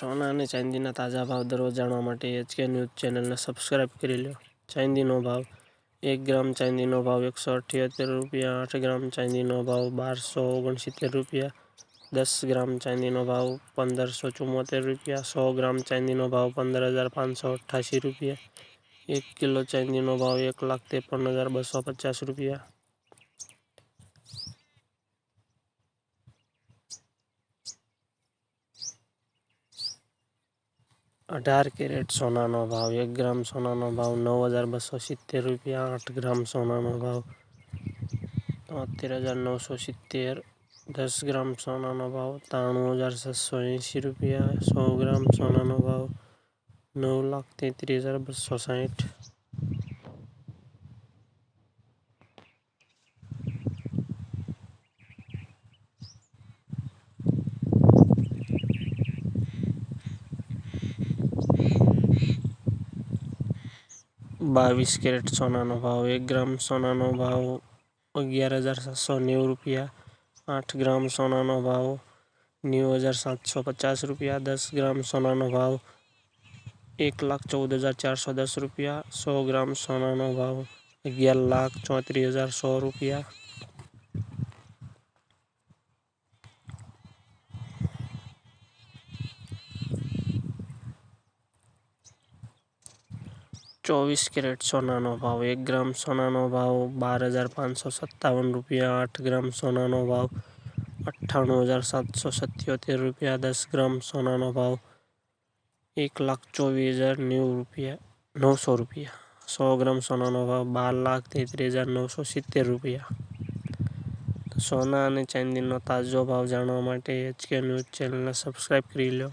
સોના અને ચાંદીના તાજા ભાવ દરરોજ જાણવા માટે HK ન્યૂઝ ચેનલને સબસ્ક્રાઇબ કરી લો। ચાંદીનો ભાવ 1 ગ્રામ ચાંદીનો ભાવ 178 રૂપિયા। 8 ગ્રામ ચાંદીનો ભાવ 1269 રૂપિયા। 10 ગ્રામ ચાંદીનો ભાવ 1574 રૂપિયા। 100 ગ્રામ ચાંદીનો ભાવ 15,588 રૂપિયા। 1 કિલો ચાંદીનો ભાવ 1,53,250 રૂપિયા। 18 કેરેટ સોનાનો ભાવ 1 ગ્રામ સોનાનો ભાવ 9,270 રૂપિયા। 8 ગ્રામ સોનાનો ભાવ 73,970। 10 ગ્રામ સોનાનો ભાવ 93,780 રૂપિયા। 100 ગ્રામ સોનાનો ભાવ 9,33,260। बावीस कैरेट सोनानो भाव 1 ग्राम सोनानो भाव 11,790 रुपया। 8 ग्राम सोनानो भाव 9,750 रुपया। 10 ग्राम सोनानो भाव 1,14,410 रुपया। 100 ग्राम सोनानो भाव 11,34,100 रुपया। 24 कैरेट सोनानो भाव 1 ग्राम सोनानो भाव 12,557 रुपया। 8 ग्राम सोनानो भाव 98,777 रुपया। 10 ग्राम सोनानो भाव 1,24,900 रुपया। 100 ग्राम सोनानो भाव 12,33,970 रुपया। सोना અને ચાંદીનો તાજો ભાવ જાણવા માટે HK ન્યૂઝ ચેનલને સબસ્ક્રાઇબ કરી લો।